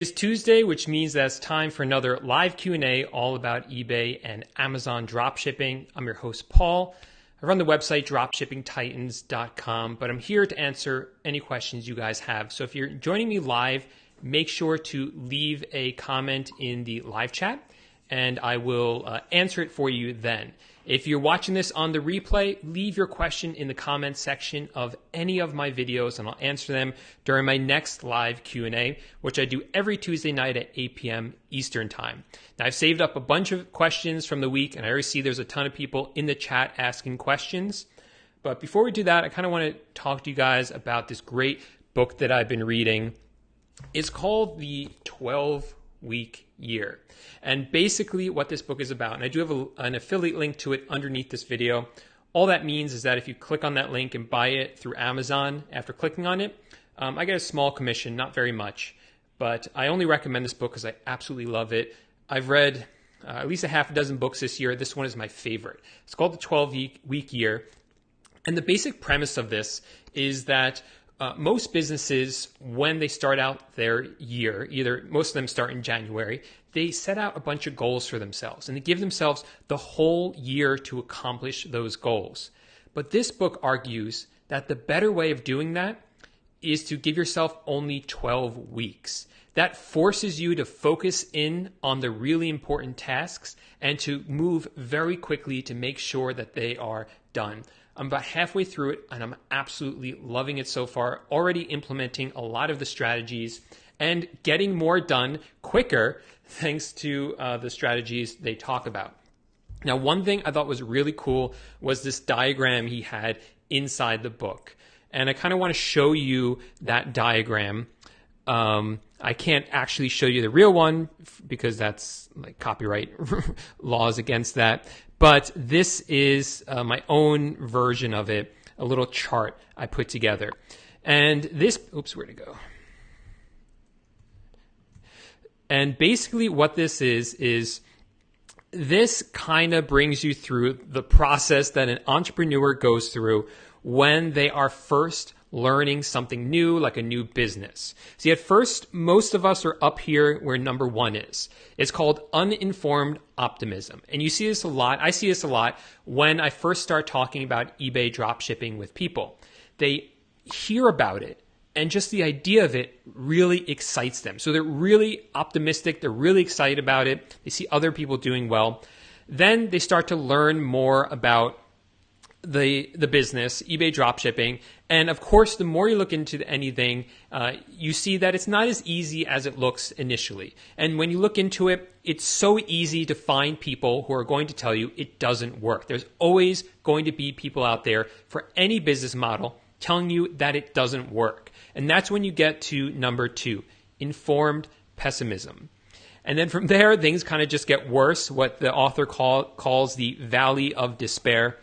It's Tuesday, which means that it's time for another live Q&A all about eBay and Amazon dropshipping. I'm your host, Paul. I run the website dropshippingtitans.com, but I'm here to answer any questions you guys have. So if you're joining me live, make sure to leave a comment in the live chat, and I will answer it for you then. If you're watching this on the replay, leave your question in the comments section of any of my videos, and I'll answer them during my next live Q&A, which I do every Tuesday night at 8 p.m. Eastern Time. Now, I've saved up a bunch of questions from the week, and I already see there's a ton of people in the chat asking questions. But before we do that, I kind of want to talk to you guys about this great book that I've been reading. It's called The 12-Week Year. And basically what this book is about, and I do have an affiliate link to it underneath this video. All that means is that if you click on that link and buy it through Amazon after clicking on it, I get a small commission, not very much. But I only recommend this book because I absolutely love it. I've read at least a half a dozen books this year. This one is my favorite. It's called The 12-Week Year. And the basic premise of this is that most businesses, when they start out their year, either most of them start in January, they set out a bunch of goals for themselves and they give themselves the whole year to accomplish those goals. But this book argues that the better way of doing that is to give yourself only 12 weeks. That forces you to focus in on the really important tasks and to move very quickly to make sure that they are done. I'm about halfway through it and I'm absolutely loving it so far, already implementing a lot of the strategies and getting more done quicker thanks to the strategies they talk about. Now, one thing I thought was really cool was this diagram he had inside the book. And I kind of want to show you that diagram. I can't actually show you the real one because that's like copyright laws against that. But this is my own version of it, a little chart I put together. And this, oops, where'd it go? And basically what this is this kind of brings you through the process that an entrepreneur goes through when they are first learning something new, like a new business. See, at first, most of us are up here where number one is. It's called uninformed optimism. And you see this a lot. I see this a lot when I first start talking about eBay dropshipping with people. They hear about it, and just the idea of it really excites them. So they're really optimistic. They're really excited about it. They see other people doing well. Then they start to learn more about the business, eBay dropshipping. And of course, the more you look into anything, you see that it's not as easy as it looks initially. And when you look into it, it's so easy to find people who are going to tell you it doesn't work. There's always going to be people out there for any business model telling you that it doesn't work. And that's when you get to number two, informed pessimism. And then from there, things kind of just get worse, what the author calls the valley of despair.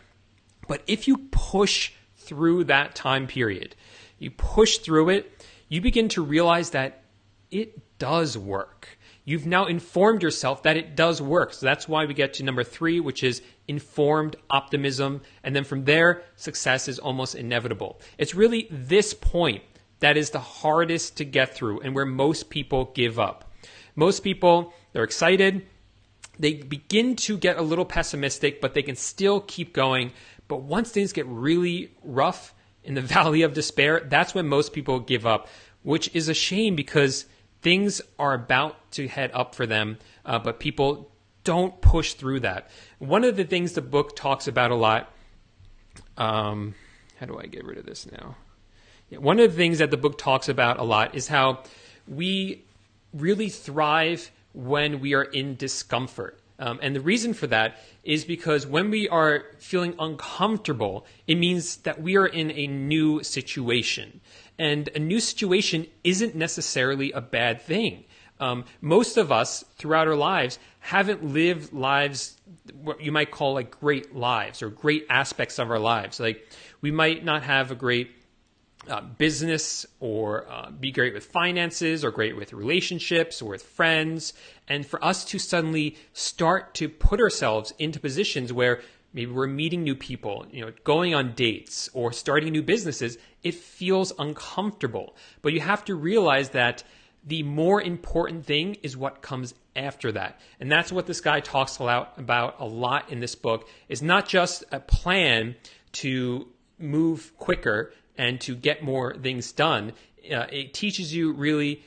But if you push through that time period, you push through it, you begin to realize that it does work. You've now informed yourself that it does work. So that's why we get to number three, which is informed optimism. And then from there, success is almost inevitable. It's really this point that is the hardest to get through and where most people give up. Most people, they're excited. They begin to get a little pessimistic, but they can still keep going. But once things get really rough in the valley of despair, that's when most people give up, which is a shame because things are about to head up for them, but people don't push through that. One of the things the book talks about a lot, how do I get rid of this now? Yeah, one of the things that the book talks about a lot is how we really thrive when we are in discomfort. And the reason for that is because when we are feeling uncomfortable, it means that we are in a new situation. And a new situation isn't necessarily a bad thing. Most of us throughout our lives haven't lived lives, what you might call like great lives or great aspects of our lives. Like we might not have a great business or be great with finances or great with relationships or with friends. And for us to suddenly start to put ourselves into positions where maybe we're meeting new people, going on dates or starting new businesses, it feels uncomfortable. But you have to realize that The more important thing is what comes after that. And that's what this guy talks about a lot in this book, is not just a plan to move quicker and to get more things done. It teaches you really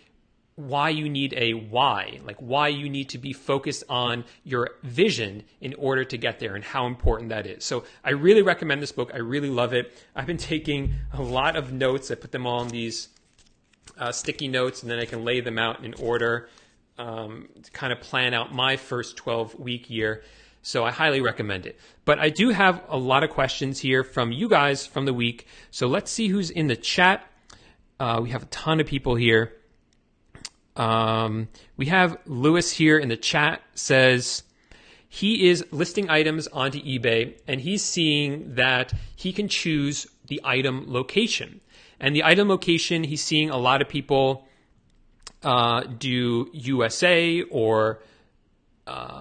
why you need a why, like why you need to be focused on your vision in order to get there and how important that is. So I really recommend this book. I really love it. I've been taking a lot of notes. I put them all in these sticky notes, and then I can lay them out in order to kind of plan out my first 12-week year. So I highly recommend it. But I do have a lot of questions here from you guys from the week. So let's see who's in the chat. We have a ton of people here. We have Lewis here in the chat, says he is listing items onto eBay and he's seeing that he can choose the item location. And the item location, he's seeing a lot of people do USA or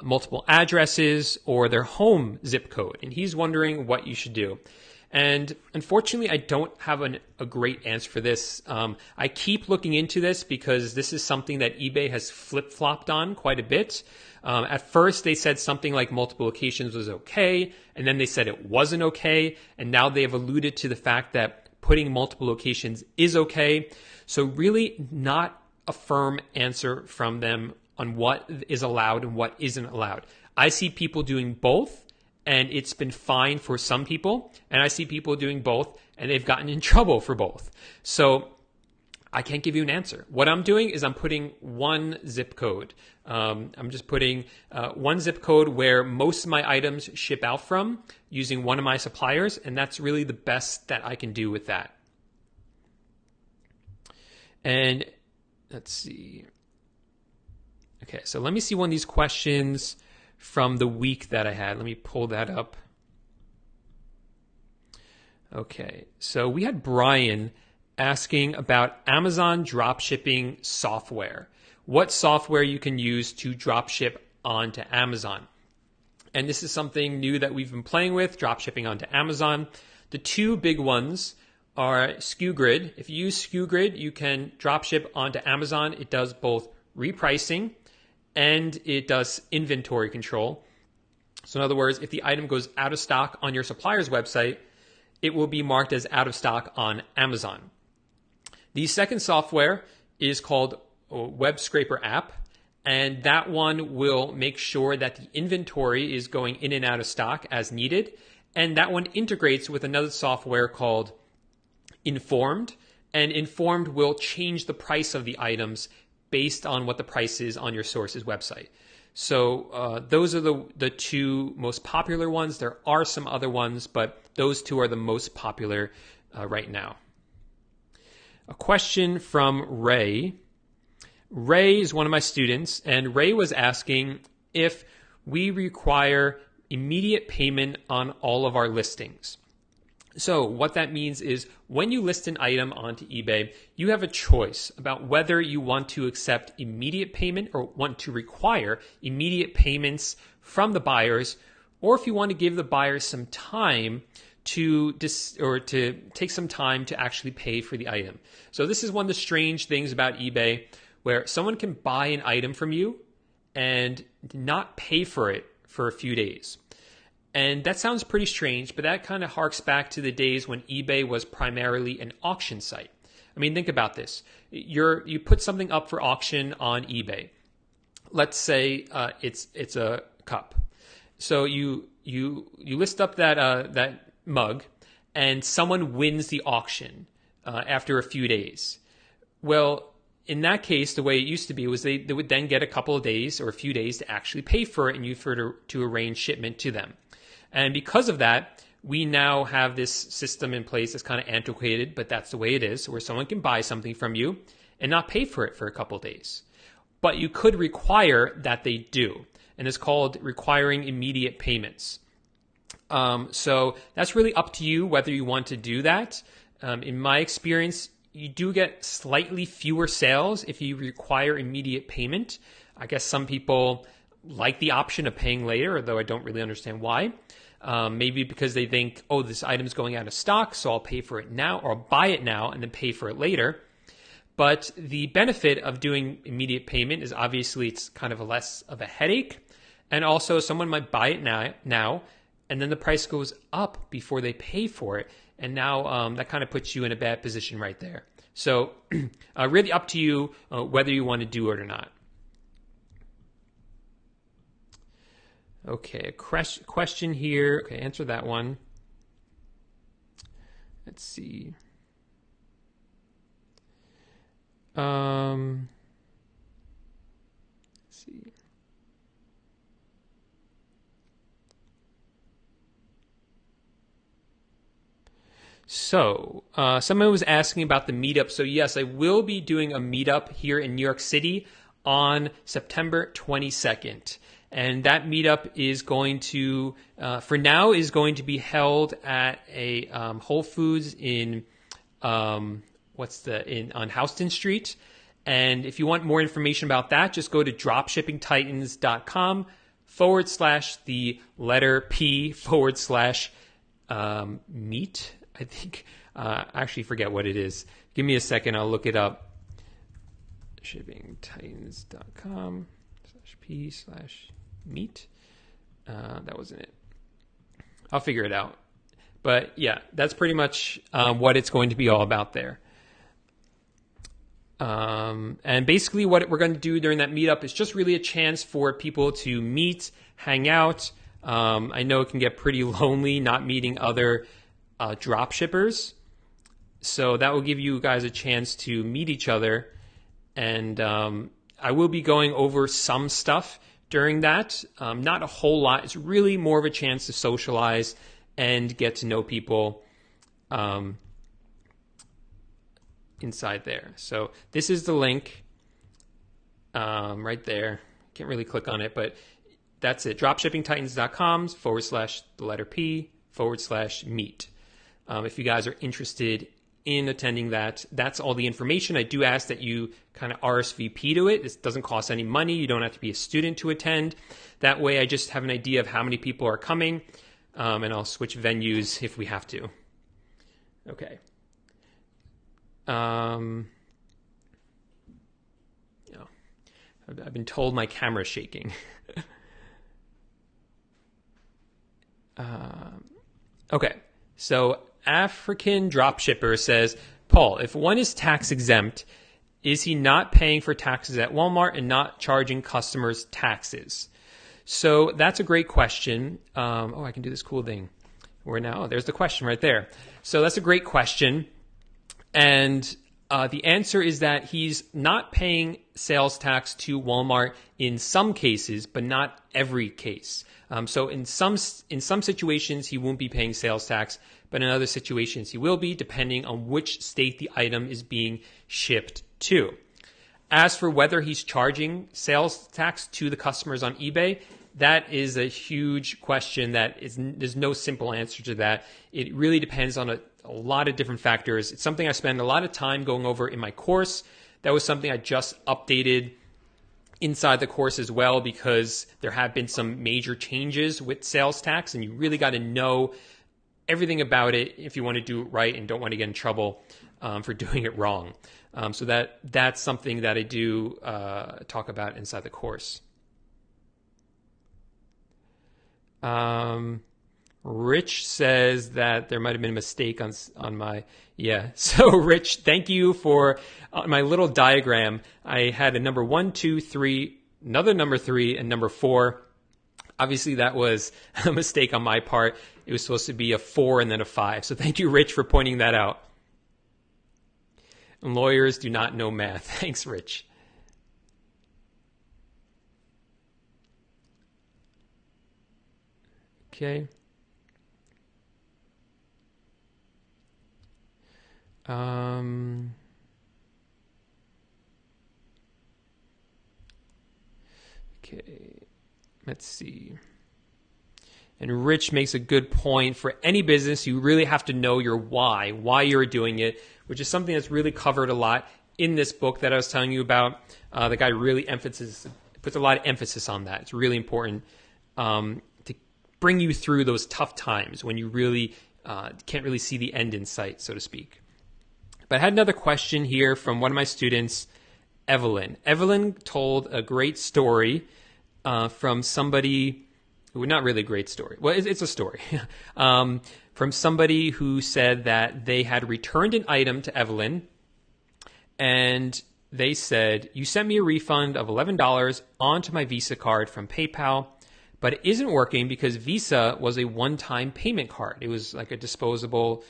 multiple addresses or their home zip code. And he's wondering what you should do. And unfortunately, I don't have a great answer for this. I keep looking into this because this is something that eBay has flip-flopped on quite a bit. At first, they said something like multiple locations was okay, and then they said it wasn't okay, and now they have alluded to the fact that putting multiple locations is okay. So really not a firm answer from them on what is allowed and what isn't allowed. I see people doing both, and it's been fine for some people, and I see people doing both, and they've gotten in trouble for both. So I can't give you an answer. What I'm doing is I'm putting one zip code. I'm just putting one zip code where most of my items ship out from using one of my suppliers, and that's really the best that I can do with that. And let's see. Okay, so let me see one of these questions from the week that I had. Let me pull that up. Okay, so we had Brian asking about Amazon dropshipping software. What software you can use to dropship onto Amazon. And this is something new that we've been playing with, dropshipping onto Amazon. The two big ones are SKUGrid. If you use SKUGrid, you can dropship onto Amazon. It does both repricing and it does inventory control. So in other words, if the item goes out of stock on your supplier's website, it will be marked as out of stock on Amazon. The second software is called a Web Scraper app, and that one will make sure that the inventory is going in and out of stock as needed. And that one integrates with another software called Informed, and Informed will change the price of the items based on what the price is on your source's website. So those are the two most popular ones. There are some other ones, but those two are the most popular right now. A question from Ray. Ray is one of my students, and Ray was asking if we require immediate payment on all of our listings. So what that means is when you list an item onto eBay, you have a choice about whether you want to accept immediate payment or want to require immediate payments from the buyers, or if you want to give the buyers some time to take some time to actually pay for the item. So this is one of the strange things about eBay, where someone can buy an item from you and not pay for it for a few days. And that sounds pretty strange, but that kind of harks back to the days when eBay was primarily an auction site. I mean, think about this. You put something up for auction on eBay. Let's say it's a cup. So you list up that mug, and someone wins the auction after a few days. Well, in that case, the way it used to be was they would then get a couple of days or a few days to actually pay for it, and to arrange shipment to them. And because of that, we now have this system in place that's kind of antiquated, but that's the way it is, where someone can buy something from you and not pay for it for a couple of days. But you could require that they do, and it's called requiring immediate payments. So that's really up to you whether you want to do that. In my experience, you do get slightly fewer sales if you require immediate payment. I guess some people like the option of paying later, although I don't really understand why. Maybe because they think, oh, this item's going out of stock, so I'll pay for it now, or I'll buy it now and then pay for it later. But the benefit of doing immediate payment is obviously it's kind of less of a headache. And also someone might buy it now, and then the price goes up before they pay for it. And now that kind of puts you in a bad position right there. So really up to you whether you want to do it or not. Okay, question here. Okay, answer that one. Let's see. Let's see. So, someone was asking about the meetup. So yes, I will be doing a meetup here in New York City on September 22nd. And that meetup is going to, for now, is going to be held at a Whole Foods on Houston Street. And if you want more information about that, just go to dropshippingtitans.com/P/meet. I think, I actually forget what it is. Give me a second. I'll look it up. shippingtitans.com/P/meet. That wasn't it. I'll figure it out. But yeah, that's pretty much what it's going to be all about there. And basically what we're going to do during that meetup is just really a chance for people to meet, hang out. I know it can get pretty lonely not meeting other drop shippers. So that will give you guys a chance to meet each other. And I will be going over some stuff during that. Not a whole lot. It's really more of a chance to socialize and get to know people inside there. So this is the link right there. Can't really click on it, but that's it. dropshippingtitans.com/P/meet. If you guys are interested in attending that, that's all the information. I do ask that you kind of RSVP to it. This doesn't cost any money. You don't have to be a student to attend. That way I just have an idea of how many people are coming, and I'll switch venues if we have to. Okay. I've been told my camera's shaking. Okay, so African Dropshipper says, Paul, if one is tax exempt, is he not paying for taxes at Walmart and not charging customers taxes? So that's a great question. I can do this cool thing. There's the question right there. So that's a great question. And the answer is that he's not paying sales tax to Walmart in some cases, but not every case. So in some situations, he won't be paying sales tax, but in other situations, he will be, depending on which state the item is being shipped to. As for whether he's charging sales tax to the customers on eBay, that is a huge question there's no simple answer to that. It really depends on a lot of different factors. It's something I spend a lot of time going over in my course. That was something I just updated inside the course as well, because there have been some major changes with sales tax, and you really got to know everything about it if you want to do it right and don't want to get in trouble for doing it wrong. So that's something that I do talk about inside the course. Rich says that there might have been a mistake on my, So Rich, thank you for my little diagram. I had a number 1, 2, 3, another number 3, and number 4. Obviously that was a mistake on my part. It was supposed to be a 4 and then a 5. So thank you, Rich, for pointing that out. And lawyers do not know math. Thanks, Rich. Okay. Okay, let's see. And Rich makes a good point. For any business, you really have to know your why you're doing it, which is something that's really covered a lot in this book that I was telling you about. The guy really puts a lot of emphasis on that. It's really important to bring you through those tough times when you really can't really see the end in sight, so to speak. But I had another question here from one of my students, Evelyn. Evelyn told a great story from somebody, well, not really a great story. Well, it's a story. From somebody who said that they had returned an item to Evelyn, and they said, "You sent me a refund of $11 onto my Visa card from PayPal, but it isn't working because Visa was a one-time payment card. It was like a disposable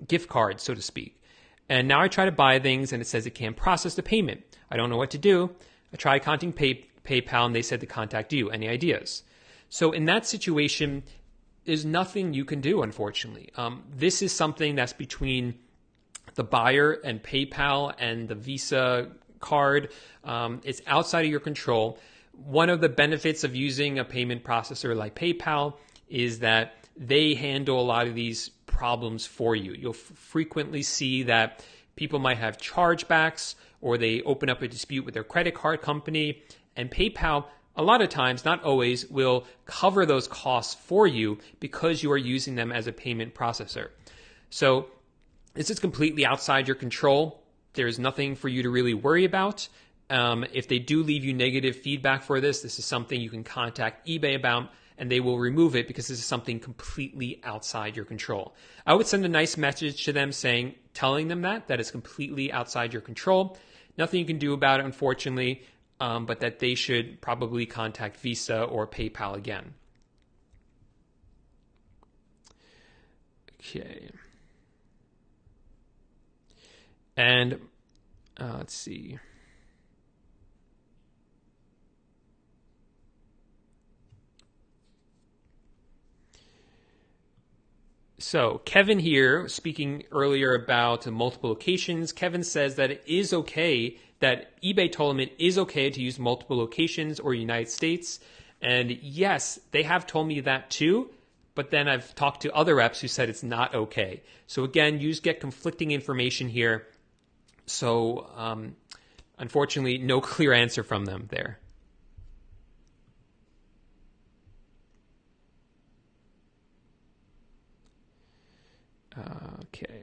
gift card, so to speak. And now I try to buy things and it says it can't process the payment. I don't know what to do. I tried contacting PayPal and they said to contact you. Any ideas?" So in that situation, there's nothing you can do, unfortunately. This is something that's between the buyer and PayPal and the Visa card. It's outside of your control. One of the benefits of using a payment processor like PayPal is that they handle a lot of these problems for you. You'll frequently see that people might have chargebacks or they open up a dispute with their credit card company, and PayPal, a lot of times, not always, will cover those costs for you because you are using them as a payment processor. So this is completely outside your control. There's nothing for you to really worry about. If they do leave you negative feedback for this is something you can contact eBay about, and they will remove it because this is something completely outside your control. I would send a nice message to them telling them that it's completely outside your control. Nothing you can do about it, unfortunately, but that they should probably contact Visa or PayPal again. Okay. And let's see. So Kevin here, speaking earlier about multiple locations, Kevin says that it is okay, that eBay told him it is okay to use multiple locations or United States. And yes, they have told me that too, but then I've talked to other reps who said it's not okay. So again, you just get conflicting information here. So unfortunately, no clear answer from them there. Okay.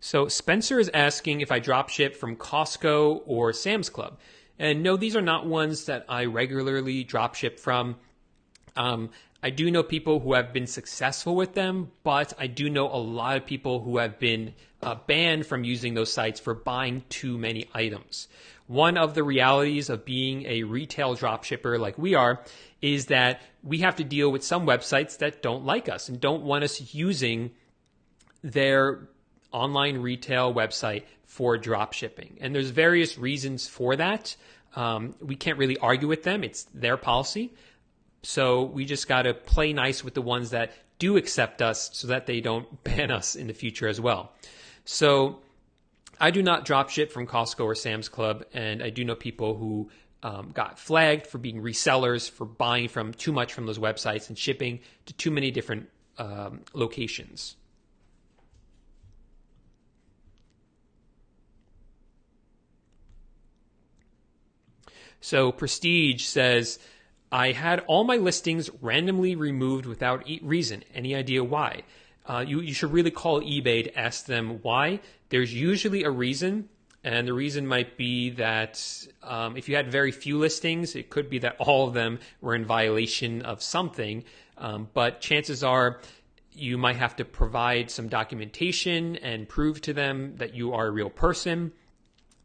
So Spencer is asking if I drop ship from Costco or Sam's Club. And no, these are not ones that I regularly drop ship from. I do know people who have been successful with them, but I do know a lot of people who have been banned from using those sites for buying too many items. One of the realities of being a retail dropshipper like we are is that we have to deal with some websites that don't like us and don't want us using their online retail website for dropshipping. And there's various reasons for that. We can't really argue with them. It's their policy. So we just got to play nice with the ones that do accept us so that they don't ban us in the future as well. So I do not drop ship from Costco or Sam's Club, and I do know people who got flagged for being resellers, for buying from too much from those websites and shipping to too many different locations. So Prestige says, I had all my listings randomly removed without reason. Any idea why? You should really call eBay to ask them why. There's usually a reason, and the reason might be that if you had very few listings, it could be that all of them were in violation of something, but chances are you might have to provide some documentation and prove to them that you are a real person.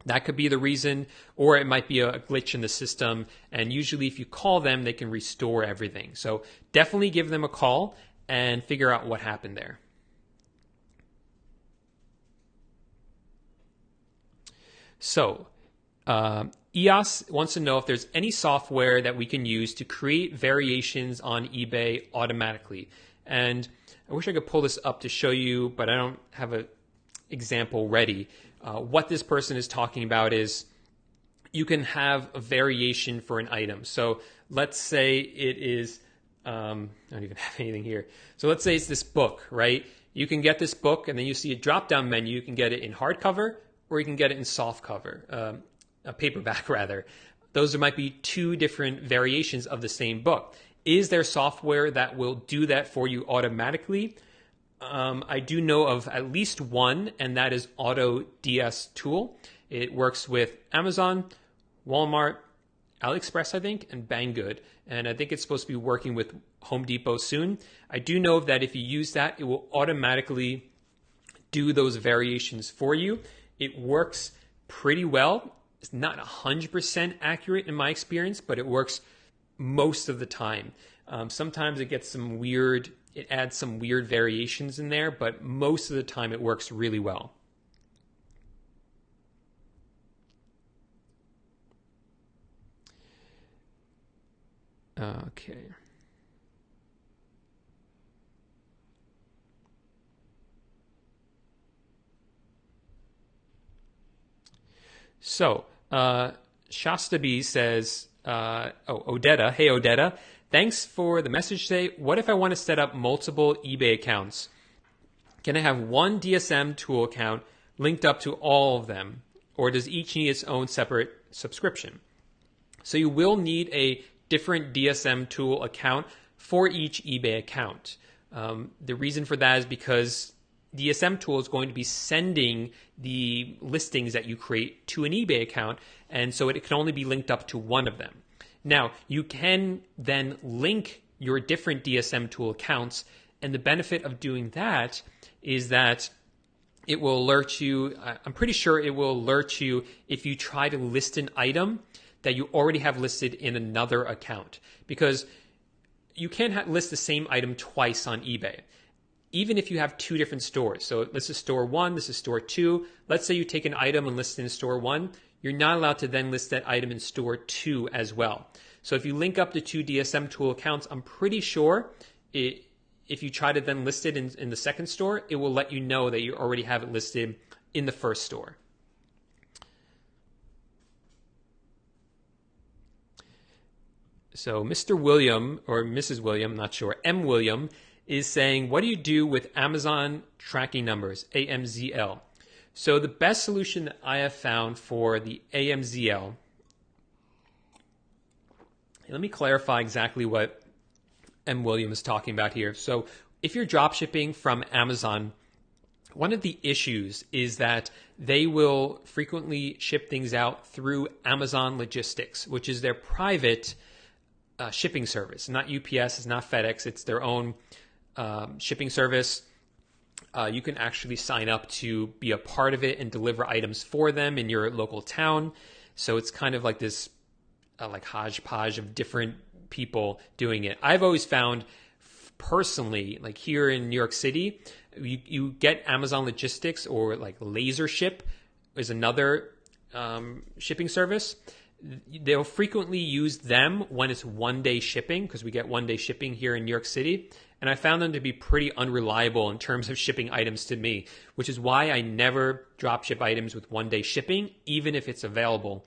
That could be the reason, or it might be a glitch in the system. And usually if you call them, they can restore everything. So definitely give them a call and figure out what happened there. So EOS wants to know if there's any software that we can use to create variations on eBay automatically. And I wish I could pull this up to show you, but I don't have an example ready. What this person is talking about is you can have a variation for an item. So let's say it is, I don't even have anything here. So let's say it's this book, right? You can get this book and then you see a drop-down menu. You can get it in hardcover or you can get it in softcover, a paperback rather. Those might be two different variations of the same book. Is there software that will do that for you automatically? I do know of at least one, and that is AutoDS Tool. It works with Amazon, Walmart, AliExpress, I think, and Banggood. And I think it's supposed to be working with Home Depot soon. I do know that if you use that, it will automatically do those variations for you. It works pretty well. It's not 100% accurate in my experience, but it works most of the time. Sometimes it adds some weird variations in there, but most of the time it works really well. Okay. So, Shasta B says, Odetta. Hey, Odetta. Thanks for the message today. What if I want to set up multiple eBay accounts? Can I have one DSM tool account linked up to all of them? Or does each need its own separate subscription? So you will need a different DSM tool account for each eBay account. The reason for that is because DSM tool is going to be sending the listings that you create to an eBay account, and so it can only be linked up to one of them. Now, you can then link your different DSM tool accounts, and the benefit of doing that is that it will alert you. I'm pretty sure it will alert you if you try to list an item that you already have listed in another account, because you can't list the same item twice on eBay. Even if you have two different stores. So this is store 1, this is store 2. Let's say you take an item and list it in store 1. You're not allowed to then list that item in store 2 as well. So if you link up the two DSM tool accounts, I'm pretty sure if you try to then list it in the second store, it will let you know that you already have it listed in the first store. So Mr. William, or Mrs. William, not sure, M. William, is saying, what do you do with Amazon tracking numbers, AMZL? So the best solution that I have found for the AMZL, let me clarify exactly what M. William is talking about here. So if you're dropshipping from Amazon, one of the issues is that they will frequently ship things out through Amazon Logistics, which is their private shipping service. Not UPS, it's not FedEx, it's their own shipping service. You can actually sign up to be a part of it and deliver items for them in your local town. So it's kind of like this like hodgepodge of different people doing it. I've always found personally, like here in New York City, you get Amazon Logistics, or like Laser Ship is another shipping service. They'll frequently use them when it's one-day shipping, because we get one-day shipping here in New York City. And I found them to be pretty unreliable in terms of shipping items to me, which is why I never drop ship items with one-day shipping, even if it's available.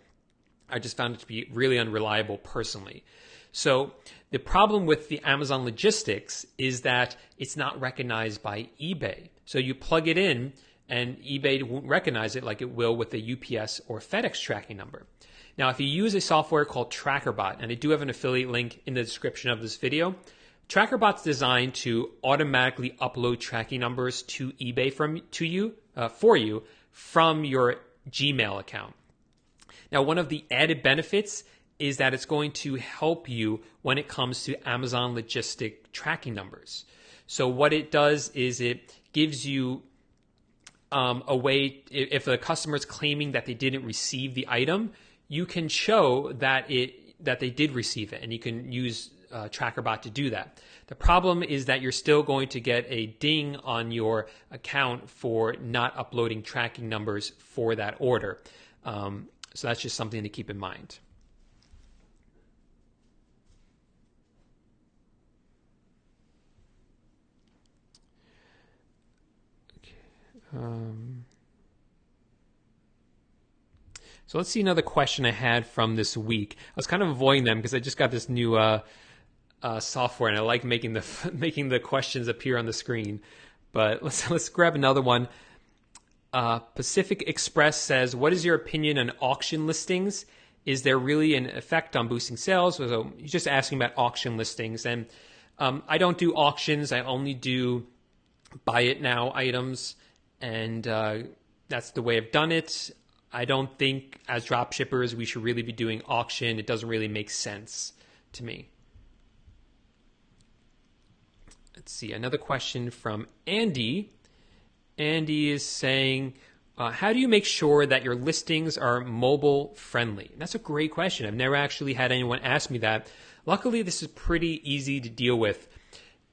I just found it to be really unreliable personally. So the problem with the Amazon Logistics is that it's not recognized by eBay. So you plug it in and eBay won't recognize it like it will with a UPS or FedEx tracking number. Now, if you use a software called TrackerBot, and I do have an affiliate link in the description of this video, TrackerBot's designed to automatically upload tracking numbers to eBay for you from your Gmail account. Now, one of the added benefits is that it's going to help you when it comes to Amazon logistic tracking numbers. So what it does is it gives you a way, if the customer is claiming that they didn't receive the item, you can show that they did receive it, and you can use TrackerBot to do that. The problem is that you're still going to get a ding on your account for not uploading tracking numbers for that order. So that's just something to keep in mind. So let's see another question I had from this week. I was kind of avoiding them because I just got this new software, and I like making the questions appear on the screen. But let's grab another one. Pacific Express says, "What is your opinion on auction listings is there really an effect on boosting sales? So he's just asking about auction listings. And I don't do auctions. I only do buy it now items. And that's the way I've done it. I don't think as drop shippers we should really be doing auction. It doesn't really make sense to me. Let's see, another question from Andy. Andy is saying, how do you make sure that your listings are mobile friendly? That's a great question. I've never actually had anyone ask me that. Luckily, this is pretty easy to deal with.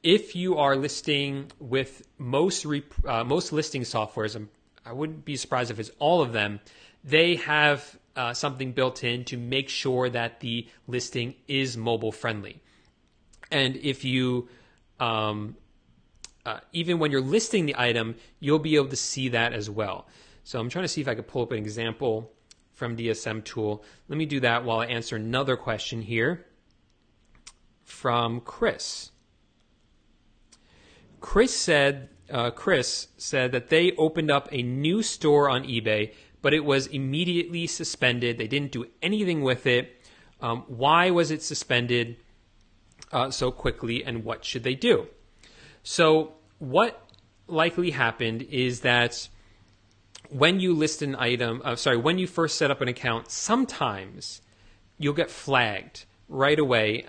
If you are listing with most listing softwares, I wouldn't be surprised if it's all of them, they have something built in to make sure that the listing is mobile friendly. And if you, even when you're listing the item, you'll be able to see that as well. So I'm trying to see if I could pull up an example from DSM Tool. Let me do that while I answer another question here from Chris. Chris said that they opened up a new store on eBay, but it was immediately suspended. They didn't do anything with it. Why was it suspended so quickly, and what should they do? So what likely happened is that when you list an item, when you first set up an account, sometimes you'll get flagged right away.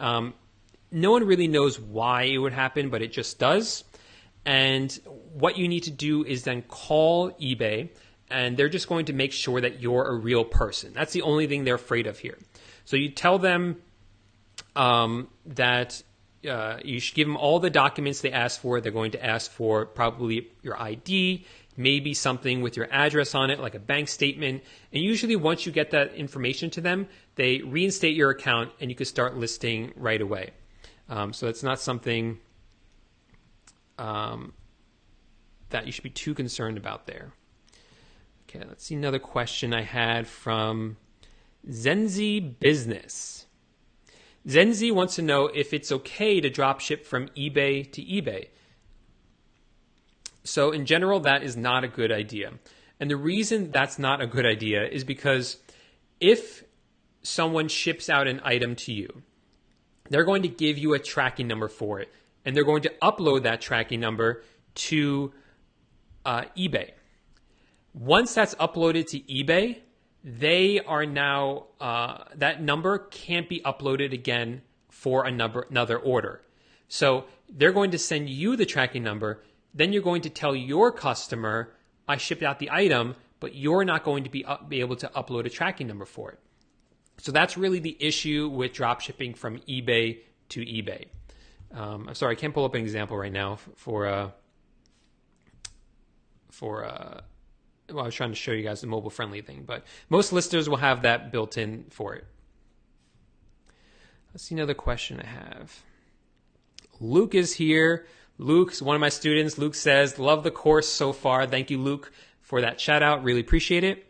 No one really knows why it would happen, but it just does. And what you need to do is then call eBay, and they're just going to make sure that you're a real person. That's the only thing they're afraid of here. So you tell them that you should give them all the documents they ask for. They're going to ask for probably your ID, maybe something with your address on it, like a bank statement. And usually once you get that information to them, they reinstate your account and you can start listing right away. So it's not something that you should be too concerned about there. Okay, let's see another question I had from Zenzi Business. Zenzi wants to know if it's okay to drop ship from eBay to eBay. So in general, that is not a good idea. And the reason that's not a good idea is because if someone ships out an item to you, they're going to give you a tracking number for it, and they're going to upload that tracking number to eBay. Once that's uploaded to eBay, they are now, that number can't be uploaded again for another order. So they're going to send you the tracking number. Then you're going to tell your customer, I shipped out the item, but you're not going to be able to upload a tracking number for it. So that's really the issue with drop shipping from eBay to eBay. I'm sorry, I can't pull up an example right now well, I was trying to show you guys the mobile friendly thing, but most listers will have that built in for it. Let's see another question I have. Luke is here. Luke's one of my students. Luke says, love the course so far. Thank you, Luke, for that shout out. Really appreciate it.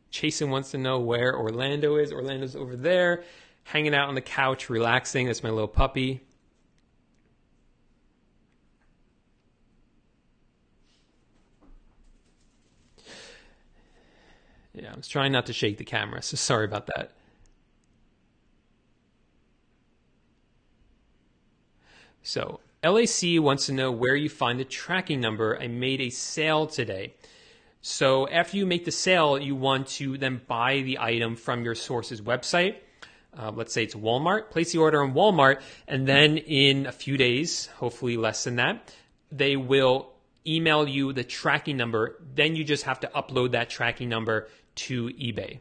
Jason wants to know where Orlando is. Orlando's over there, hanging out on the couch, relaxing. That's my little puppy. Yeah, I was trying not to shake the camera, so sorry about that. So LAC wants to know where you find the tracking number. I made a sale today. So after you make the sale, you want to then buy the item from your source's website. Let's say it's Walmart. Place the order on Walmart, and then in a few days, hopefully less than that, they will email you the tracking number. Then you just have to upload that tracking number to eBay.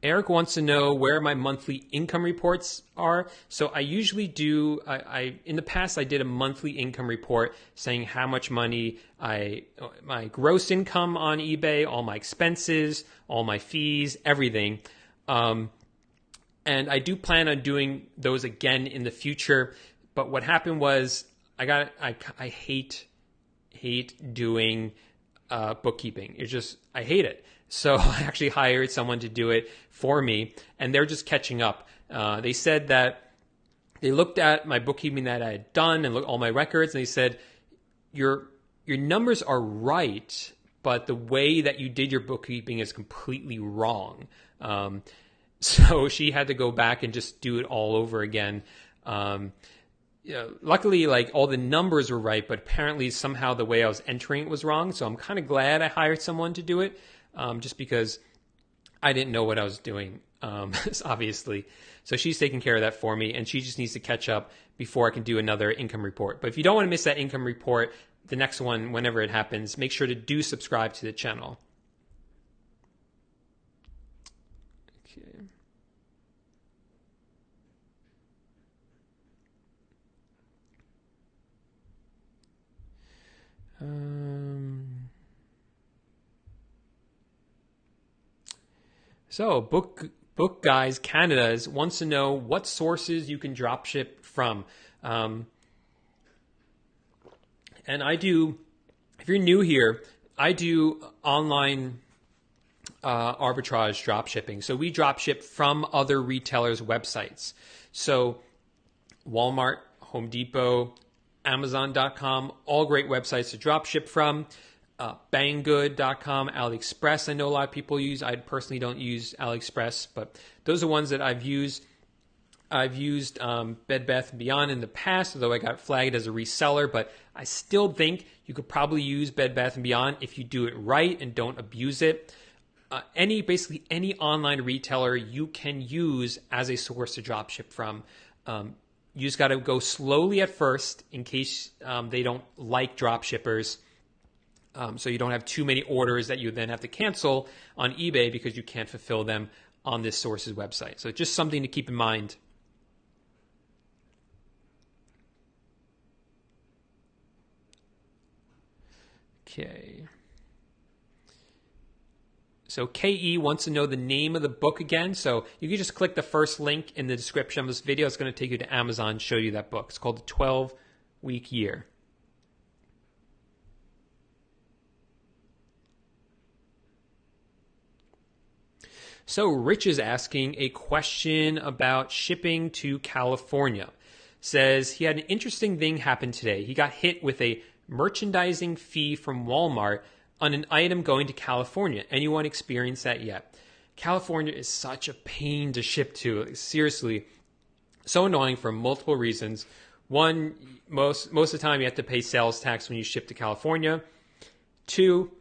Eric wants to know where my monthly income reports are. So I usually do, in the past, I did a monthly income report saying how much money my gross income on eBay, all my expenses, all my fees, everything. And I do plan on doing those again in the future. But what happened was I hate doing bookkeeping. I hate it. So I actually hired someone to do it for me, and they're just catching up. They said that they looked at my bookkeeping that I had done and looked all my records, and they said, your numbers are right, but the way that you did your bookkeeping is completely wrong. So she had to go back and just do it all over again. Luckily, like, all the numbers were right, but apparently somehow the way I was entering it was wrong. So I'm kind of glad I hired someone to do it, just because I didn't know what I was doing, obviously. So she's taking care of that for me, and she just needs to catch up before I can do another income report. But if you don't want to miss that income report, the next one, whenever it happens, make sure to do subscribe to the channel. Okay. So Book Guys Canada wants to know what sources you can dropship from. And I do, if you're new here, I do online arbitrage dropshipping. So we dropship from other retailers' websites. So Walmart, Home Depot, Amazon.com, all great websites to dropship from. Banggood.com, AliExpress, I know a lot of people use. I personally don't use AliExpress, but those are ones that I've used. I've used Bed Bath & Beyond in the past, although I got flagged as a reseller, but I still think you could probably use Bed Bath & Beyond if you do it right and don't abuse it. Basically any online retailer you can use as a source to dropship from. You just got to go slowly at first in case they don't like dropshippers. So you don't have too many orders that you then have to cancel on eBay because you can't fulfill them on this source's website. So just something to keep in mind. Okay. So KE wants to know the name of the book again. So you can just click the first link in the description of this video. It's going to take you to Amazon and show you that book. It's called The 12-Week Year. So Rich is asking a question about shipping to California. Says he had an interesting thing happen today. He got hit with a merchandising fee from Walmart on an item going to California. Anyone experienced that yet? California is such a pain to ship to. Seriously, so annoying for multiple reasons. One, most of the time you have to pay sales tax when you ship to California. Two,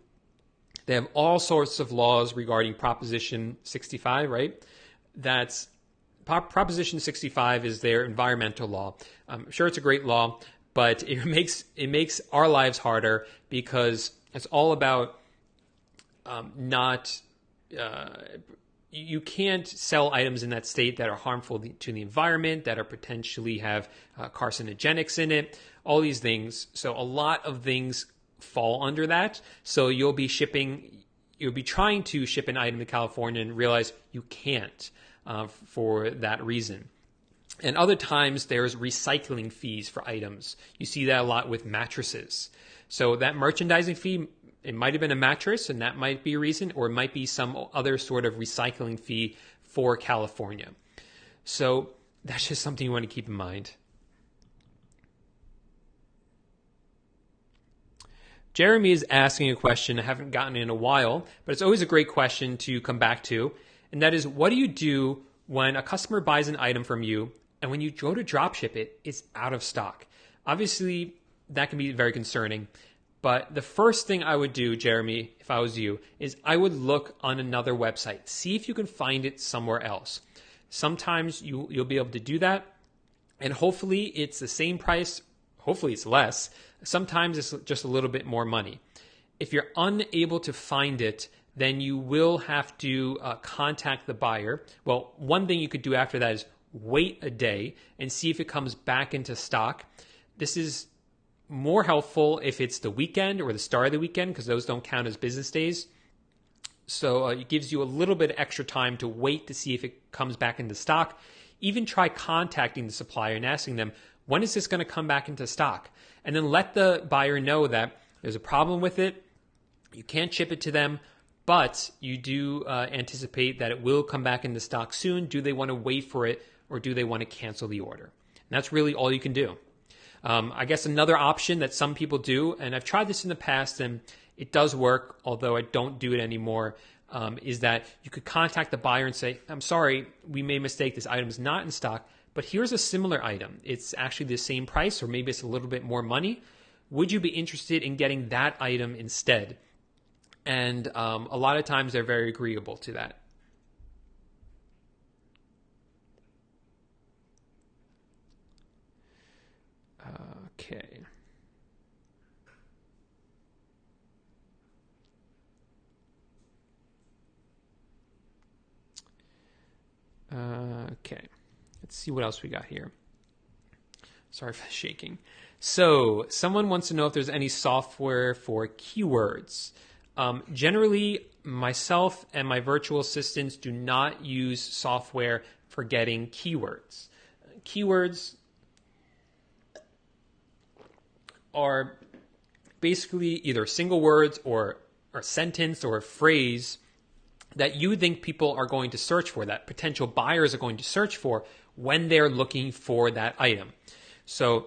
they have all sorts of laws regarding Proposition 65, right? That's Proposition 65 is their environmental law. I'm sure it's a great law, but it makes our lives harder because it's all about you can't sell items in that state that are harmful to the environment, that are potentially have carcinogenics in it, all these things. So a lot of things fall under that. So you'll be trying to ship an item to California and realize you can't for that reason. And other times there's recycling fees for items. You see that a lot with mattresses. So that merchandising fee, it might have been a mattress and that might be a reason, or it might be some other sort of recycling fee for California. So that's just something you want to keep in mind. Jeremy is asking a question I haven't gotten in a while, but it's always a great question to come back to. And that is, what do you do when a customer buys an item from you and when you go to dropship it, it's out of stock? Obviously, that can be very concerning. But the first thing I would do, Jeremy, if I was you, is I would look on another website. See if you can find it somewhere else. Sometimes you'll be able to do that. And hopefully it's the same price. Hopefully it's less. Sometimes it's just a little bit more money. If you're unable to find it, then you will have to contact the buyer. Well, one thing you could do after that is wait a day and see if it comes back into stock. This is more helpful if it's the weekend or the start of the weekend because those don't count as business days. So it gives you a little bit of extra time to wait to see if it comes back into stock. Even try contacting the supplier and asking them, when is this going to come back into stock? And then let the buyer know that there's a problem with it. You can't ship it to them, but you do anticipate that it will come back into stock soon. Do they want to wait for it or do they want to cancel the order? And that's really all you can do. I guess another option that some people do, and I've tried this in the past and it does work, although I don't do it anymore, is that you could contact the buyer and say, I'm sorry, we made a mistake. This item is not in stock, but here's a similar item. It's actually the same price, or maybe it's a little bit more money. Would you be interested in getting that item instead? And a lot of times they're very agreeable to that. Okay. Okay. Let's see what else we got here. Sorry for shaking. So, someone wants to know if there's any software for keywords. Generally, myself and my virtual assistants do not use software for getting keywords. Keywords are basically either single words or a sentence or a phrase that you think people are going to search for, that potential buyers are going to search for when they're looking for that item. So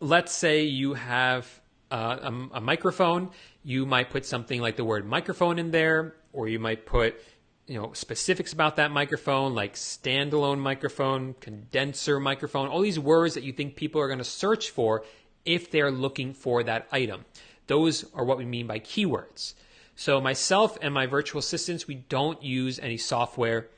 let's say you have a microphone. You might put something like the word microphone in there, or you might put specifics about that microphone, like standalone microphone, condenser microphone, all these words that you think people are going to search for if they're looking for that item. Those are what we mean by keywords. So myself and my virtual assistants, we don't use any software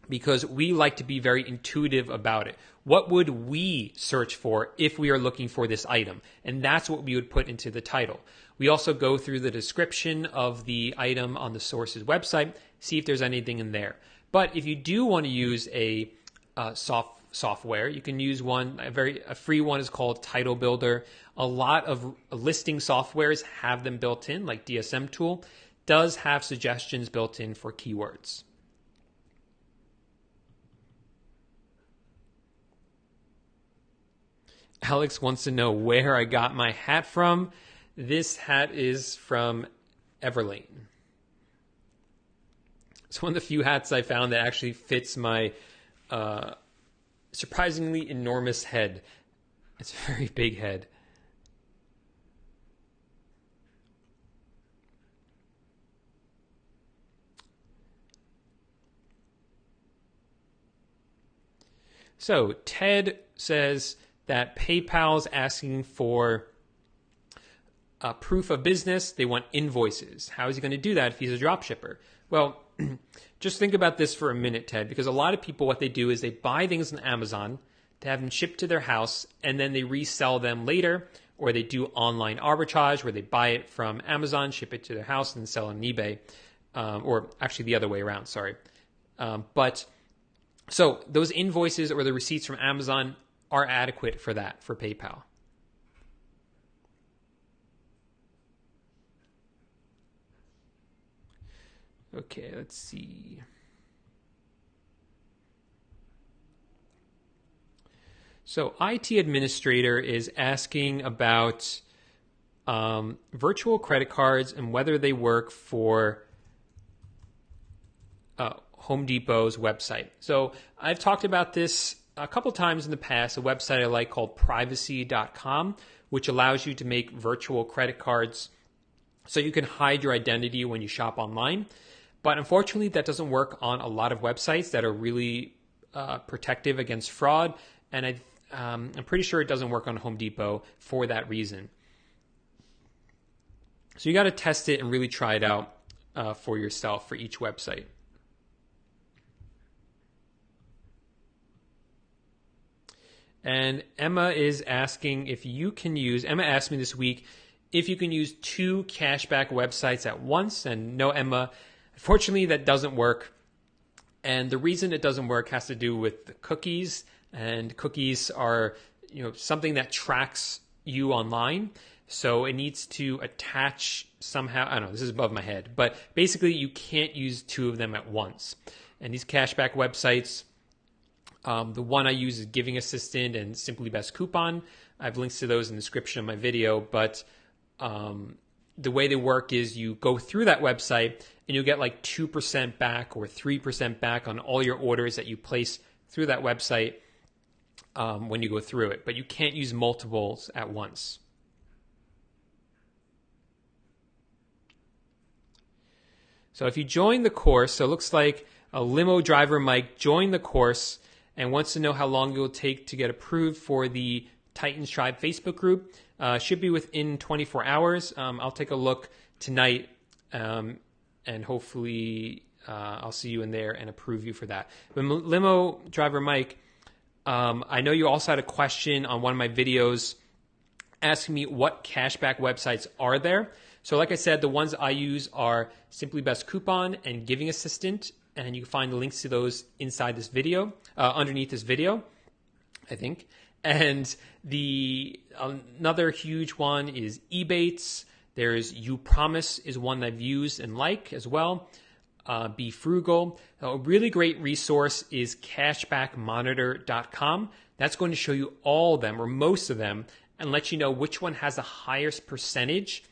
because we like to be very intuitive about it. What would we search for if we are looking for this item? And that's what we would put into the title. We also go through the description of the item on the Sources website, see if there's anything in there. But if you do want to use a software, you can use one. A free one is called Title Builder. A lot of listing softwares have them built in, like DSM Tool does have suggestions built in for keywords. Alex wants to know where I got my hat from. This hat is from Everlane. It's one of the few hats I found that actually fits my surprisingly enormous head. It's a very big head. So Ted says that PayPal's asking for proof of business. They want invoices. How is he going to do that if he's a dropshipper? Well, just think about this for a minute, Ted, because a lot of people, what they do is they buy things on Amazon to have them shipped to their house, and then they resell them later, or they do online arbitrage where they buy it from Amazon, ship it to their house, and then sell it on eBay, or actually the other way around, sorry. So those invoices or the receipts from Amazon are adequate for that, for PayPal. Okay, let's see. So IT administrator is asking about virtual credit cards and whether they work for Home Depot's website. So I've talked about this a couple times in the past, a website I like called privacy.com, which allows you to make virtual credit cards so you can hide your identity when you shop online. But unfortunately, that doesn't work on a lot of websites that are really protective against fraud. And I'm pretty sure it doesn't work on Home Depot for that reason. So you got to test it and really try it out for yourself for each website. And Emma is asking if you can use, Emma asked me this week, if you can use 2 cashback websites at once. And no, Emma, unfortunately, that doesn't work. And the reason it doesn't work has to do with the cookies. And cookies are, something that tracks you online. So it needs to attach somehow. I don't know, this is above my head. But basically, you can't use 2 of them at once. And these cashback websites, the one I use is Giving Assistant and Simply Best Coupon. I have links to those in the description of my video. But the way they work is you go through that website and you'll get like 2% back or 3% back on all your orders that you place through that website. when you go through it, but you can't use multiples at once. So if you join the course, so it looks like a limo driver Mike joined the course and wants to know how long it will take to get approved for the Titans Tribe Facebook group. Should be within 24 hours. I'll take a look tonight, and hopefully I'll see you in there and approve you for that. But limo driver Mike, I know you also had a question on one of my videos asking me what cashback websites are there. So like I said, the ones I use are Simply Best Coupon and Giving Assistant, and you can find the links to those inside this video, underneath this video, I think. And another huge one is Ebates. There's You Promise is one that I've used and like as well. Be Frugal. A really great resource is cashbackmonitor.com. That's going to show you all of them or most of them and let you know which one has the highest percentage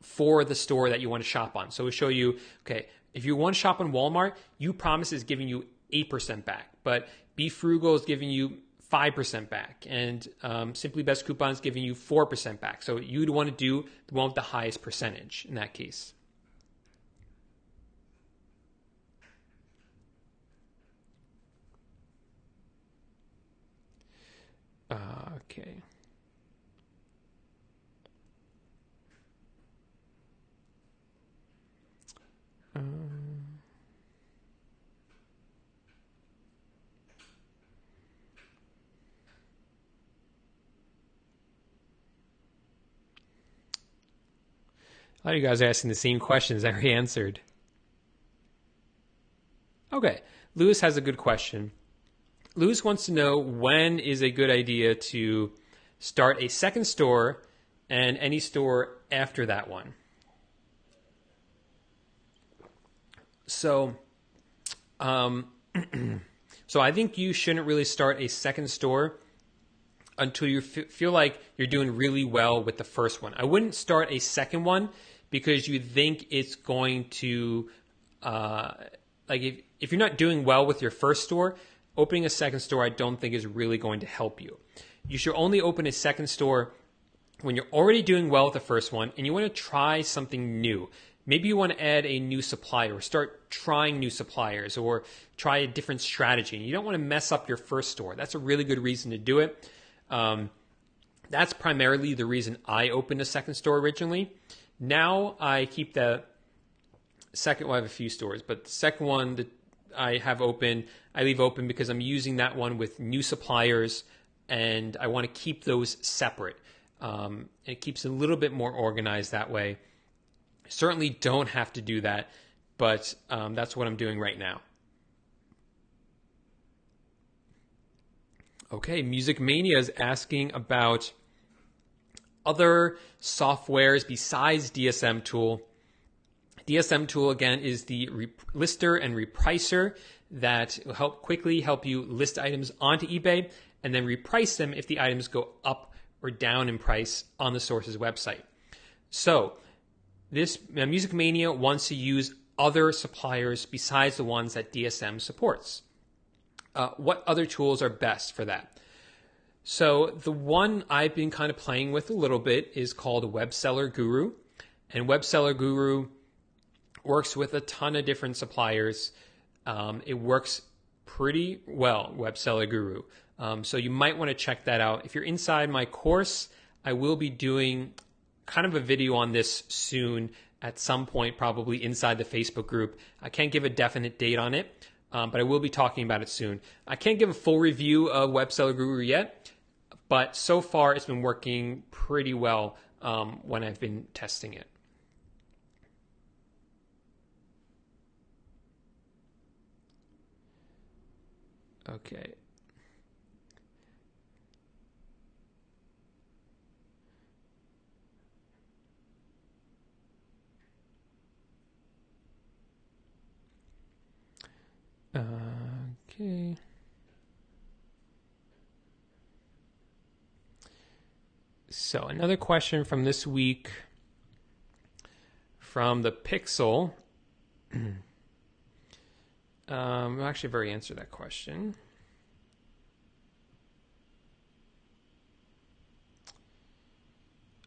for the store that you want to shop on. So it'll show you, okay, if you want to shop on Walmart, You Promise is giving you 8% back, but Be Frugal is giving you 5% back, and Simply Best Coupon is giving you 4% back. So you'd want to do the one with the highest percentage in that case. Okay. A lot of you guys are asking the same questions I already answered. Okay, Lewis has a good question. Lewis wants to know when is a good idea to start a second store and any store after that one. So, so I think you shouldn't really start a second store until you feel like you're doing really well with the first one. I wouldn't start a second one because you think it's going to, if you're not doing well with your first store, opening a second store I don't think is really going to help you. You should only open a second store when you're already doing well with the first one and you want to try something new. Maybe you want to add a new supplier or start trying new suppliers or try a different strategy. You don't want to mess up your first store. That's a really good reason to do it. That's primarily the reason I opened a second store originally. Now I keep the second, well, I have a few stores, but the second one that I have open, I leave open because I'm using that one with new suppliers and I want to keep those separate. It keeps it a little bit more organized that way. Certainly don't have to do that, but that's what I'm doing right now. Okay, Music Mania is asking about other softwares besides DSM Tool. DSM Tool, again, is the lister and repricer that will quickly help you list items onto eBay and then reprice them if the items go up or down in price on the source's website. So this Music Mania wants to use other suppliers besides the ones that DSM supports. What other tools are best for that? So the one I've been kind of playing with a little bit is called Web Seller Guru. And Web Seller Guru works with a ton of different suppliers. It works pretty well, Web Seller Guru. So you might want to check that out. If you're inside my course, I will be doing kind of a video on this soon at some point, probably inside the Facebook group. I can't give a definite date on it, but I will be talking about it soon. I can't give a full review of Web Seller Guru yet, but so far it's been working pretty well when I've been testing it. Okay. Okay. So another question from this week from the Pixel. Actually, I've already answered that question.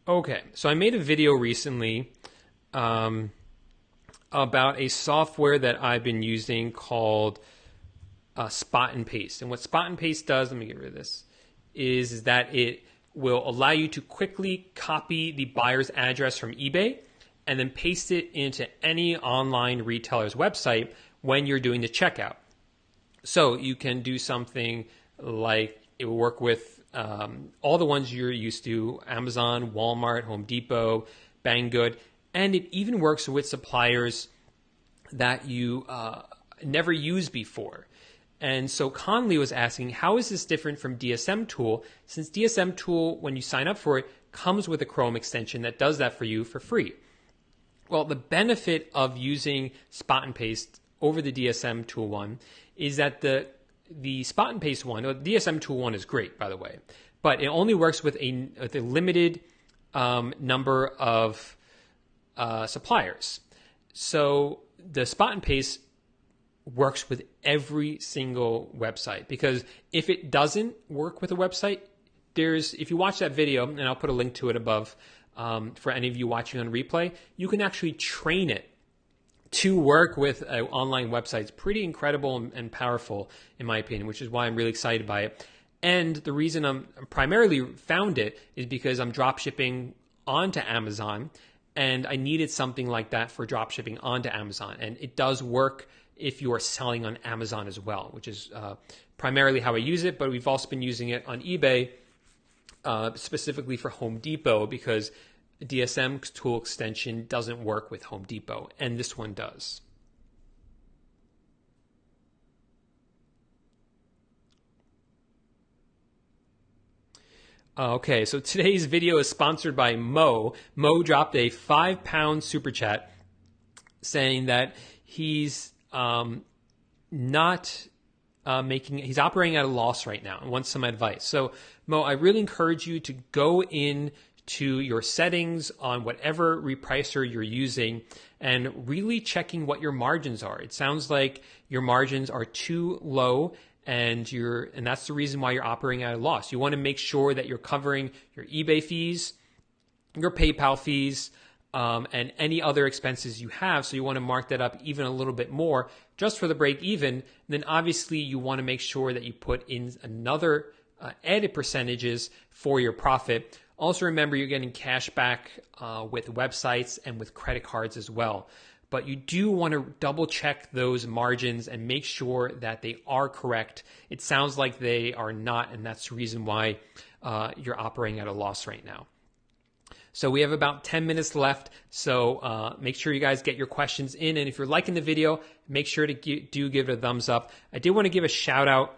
Okay, so I made a video recently about a software that I've been using called Spot and Paste. And what Spot and Paste does, let me get rid of this, is that it will allow you to quickly copy the buyer's address from eBay and then paste it into any online retailer's website when you're doing the checkout. So you can do something like it will work with all the ones you're used to: Amazon, Walmart, Home Depot, Banggood, and it even works with suppliers that you never used before. And so Conley was asking, how is this different from DSM Tool? Since DSM Tool, when you sign up for it, comes with a Chrome extension that does that for you for free. Well, the benefit of using Spot and Paste over the DSM Tool one is that the Spot and Paste one, the DSM Tool one is great, by the way, but it only works with a limited number of suppliers. So the Spot and Paste works with every single website, because if it doesn't work with a website, if you watch that video, and I'll put a link to it above for any of you watching on replay, you can actually train it to work with an online website. It's pretty incredible and powerful, in my opinion, which is why I'm really excited by it. And the reason I'm primarily found it is because I'm drop shipping onto Amazon, and I needed something like that for drop shipping onto Amazon. And it does work if you are selling on Amazon as well, which is primarily how I use it. But we've also been using it on eBay, specifically for Home Depot, because DSM Tool extension doesn't work with Home Depot, and this one does. Okay, so today's video is sponsored by Mo. Mo dropped a £5 super chat saying that he's he's operating at a loss right now and wants some advice. So Mo, I really encourage you to go in to your settings on whatever repricer you're using and really checking what your margins are. It sounds like your margins are too low, and that's the reason why you're operating at a loss. You want to make sure that you're covering your eBay fees, your PayPal fees, and any other expenses you have. So you want to mark that up even a little bit more just for the break even. And then obviously you want to make sure that you put in another added percentages for your profit. Also remember, you're getting cash back with websites and with credit cards as well. But you do want to double check those margins and make sure that they are correct. It sounds like they are not, and that's the reason why you're operating at a loss right now. So we have about 10 minutes left, so make sure you guys get your questions in. And if you're liking the video, make sure to give it a thumbs up. I did want to give a shout out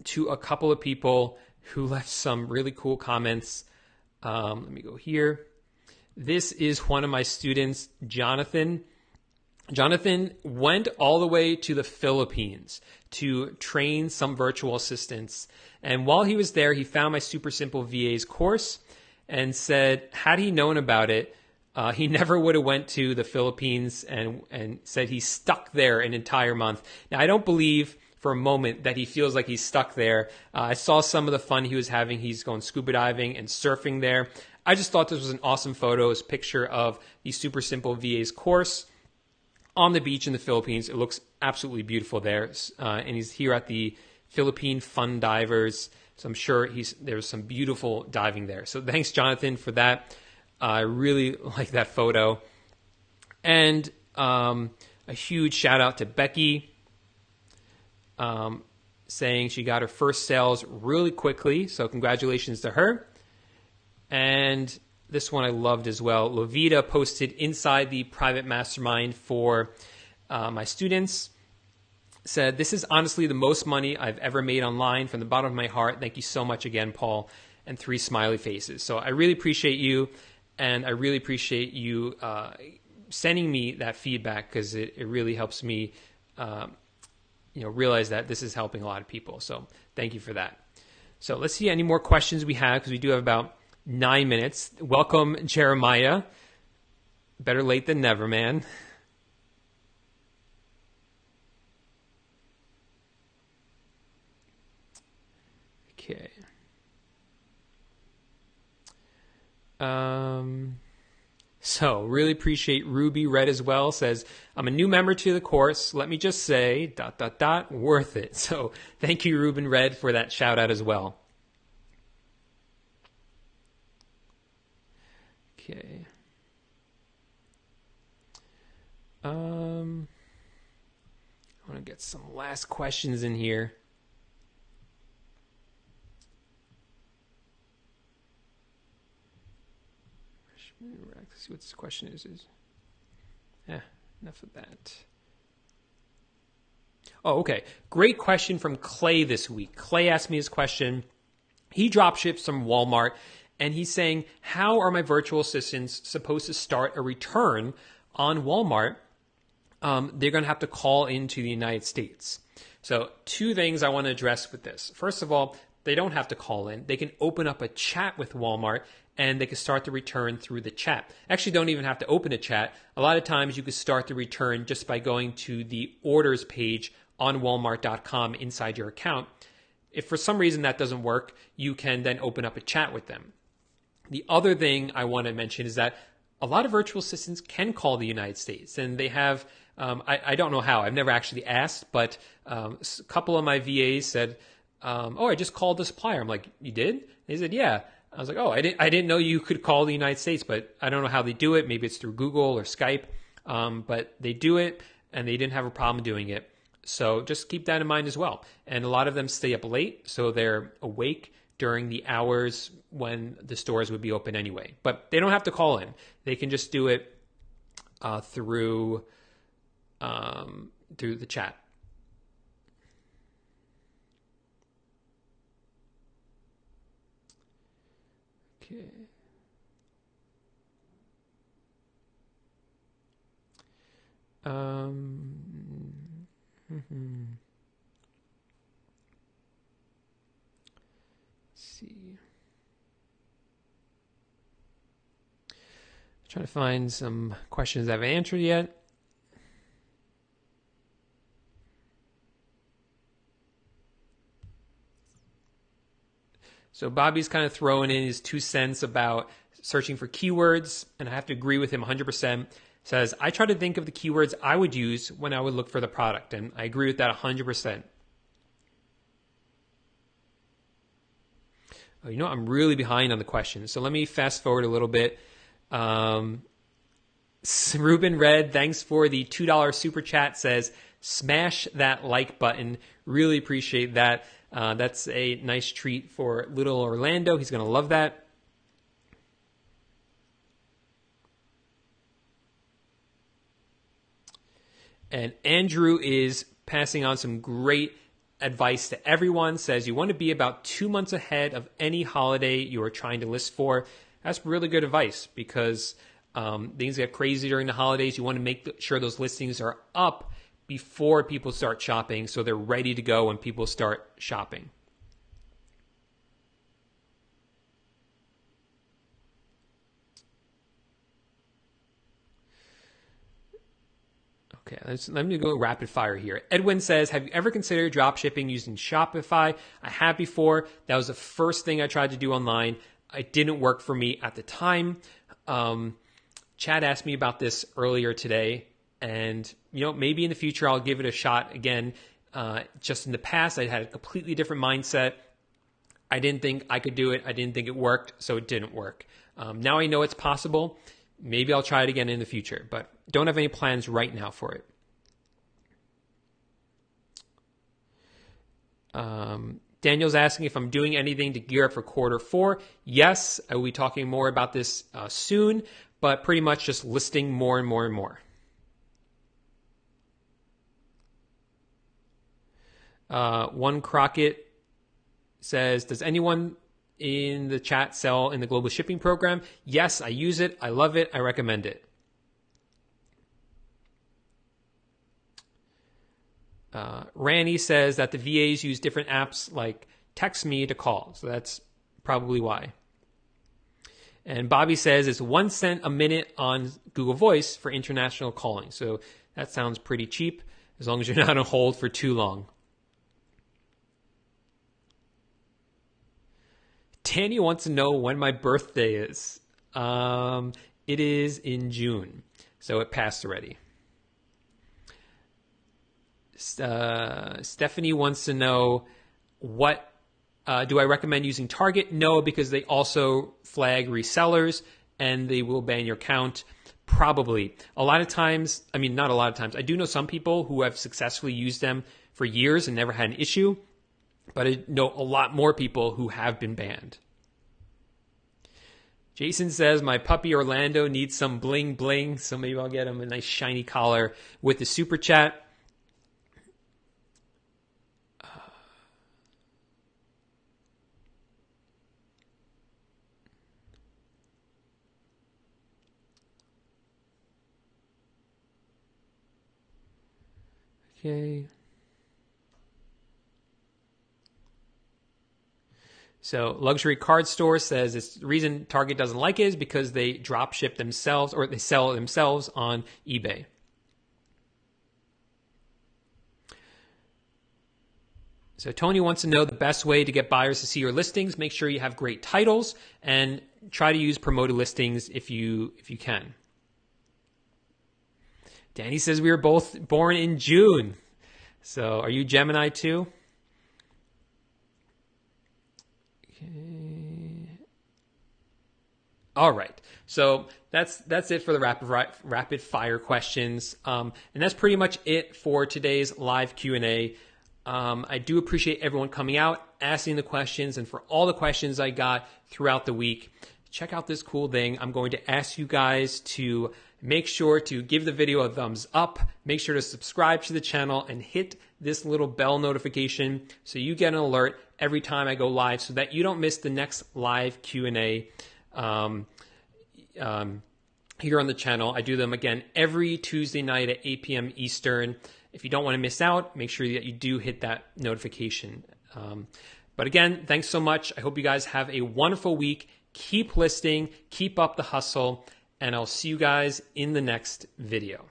to a couple of people who left some really cool comments. Let me go here. This is one of my students, Jonathan. Jonathan went all the way to the Philippines to train some virtual assistants. And while he was there, he found my Super Simple VAs course and said, had he known about it, he never would have went to the Philippines, and said he's stuck there an entire month. Now, I don't believe for a moment that he feels like he's stuck there. I saw some of the fun he was having. He's going scuba diving and surfing there. I just thought this was an awesome photo. It's a picture of the Super Simple VAs course on the beach in the Philippines. It looks absolutely beautiful there. And he's here at the Philippine Fun Divers. So I'm sure there's some beautiful diving there. So thanks, Jonathan, for that. I really like that photo. And a huge shout out to Becky, saying she got her first sales really quickly. So congratulations to her. And this one I loved as well. Lovita posted inside the private mastermind for my students. Said, this is honestly the most money I've ever made online, from the bottom of my heart. Thank you so much again, Paul. And 3 smiley faces. So I really appreciate you. And I really appreciate you sending me that feedback, because it really helps me realize that this is helping a lot of people. So thank you for that. So let's see any more questions we have, because we do have about 9 minutes. Welcome, Jeremiah. Better late than never, man. Okay. So really appreciate Ruby Red as well. Says, I'm a new member to the course. Let me just say, ... worth it. So thank you, Ruben Red, for that shout out as well. Okay. I want to get some last questions in here. Let's see what this question is. Enough of that. Oh, okay. Great question from Clay this week. Clay asked me his question. He dropships from Walmart, and he's saying, how are my virtual assistants supposed to start a return on Walmart? They're going to have to call into the United States. So 2 things I want to address with this. First of all, they don't have to call in. They can open up a chat with Walmart, and they can start the return through the chat. Actually, don't even have to open a chat. A lot of times you can start the return just by going to the orders page on walmart.com inside your account. If for some reason that doesn't work, you can then open up a chat with them. The other thing I want to mention is that a lot of virtual assistants can call the United States, and they have, I don't know how, I've never actually asked, but a couple of my VAs said, I just called the supplier. I'm like, you did? They said, yeah. I was like, I didn't know you could call the United States, but I don't know how they do it. Maybe it's through Google or Skype, but they do it, and they didn't have a problem doing it. So just keep that in mind as well. And a lot of them stay up late, so they're awake during the hours when the stores would be open anyway. But they don't have to call in. They can just do it through the chat. Okay. Let's see. Trying to find some questions I haven't answered yet. So Bobby's kind of throwing in his 2 cents about searching for keywords, and I have to agree with him 100%. Says, I try to think of the keywords I would use when I would look for the product, and I agree with that 100%. Oh, I'm really behind on the questions, so let me fast forward a little bit. Ruben Red, thanks for the $2 super chat, says, smash that like button. Really appreciate that. That's a nice treat for little Orlando. He's going to love that. And Andrew is passing on some great advice to everyone. Says you want to be about 2 months ahead of any holiday you are trying to list for. That's really good advice because things get crazy during the holidays. You want to make sure those listings are up before people start shopping so they're ready to go when people start shopping. Okay, let me go rapid fire here. Edwin says, have you ever considered drop shipping using Shopify? I have before. That was the first thing I tried to do online. It didn't work for me at the time. Chad asked me about this earlier today, and maybe in the future I'll give it a shot again. Just in the past, I had a completely different mindset. I didn't think I could do it. I didn't think it worked, so it didn't work. Now I know it's possible. Maybe I'll try it again in the future, but don't have any plans right now for it. Daniel's asking if I'm doing anything to gear up for Q4. Yes, I will be talking more about this soon, but pretty much just listing more and more and more. One Crockett says, does anyone in the chat sell in the global shipping program? Yes, I use it. I love it. I recommend it. Randy says that the VAs use different apps like Text Me to call. So that's probably why. And Bobby says it's 1 cent a minute on Google Voice for international calling. So that sounds pretty cheap as long as you're not on hold for too long. Danny wants to know when my birthday is. It is in June, so it passed already. Stephanie wants to know, what do I recommend using Target? No, because they also flag resellers and they will ban your account. Probably. A lot of times, I mean, not a lot of times. I do know some people who have successfully used them for years and never had an issue, but I know a lot more people who have been banned. Jason says, my puppy Orlando needs some bling bling, so maybe I'll get him a nice shiny collar with the super chat. Okay. So Luxury Card Store says the reason Target doesn't like it is because they drop ship themselves, or they sell it themselves on eBay. So Tony wants to know the best way to get buyers to see your listings. Make sure you have great titles and try to use promoted listings if you can. Danny says we were both born in June. So are you Gemini too? Okay. All right. So that's it for the rapid fire questions. And that's pretty much it for today's live Q&A. I do appreciate everyone coming out, asking the questions, and for all the questions I got throughout the week. Check out this cool thing. I'm going to ask you guys to make sure to give the video a thumbs up. Make sure to subscribe to the channel and hit this little bell notification so you get an alert every time I go live, so that you don't miss the next live Q&A here on the channel. I do them again every Tuesday night at 8 p.m. Eastern. If you don't want to miss out, make sure that you do hit that notification. But again, thanks so much. I hope you guys have a wonderful week. Keep listing, keep up the hustle, and I'll see you guys in the next video.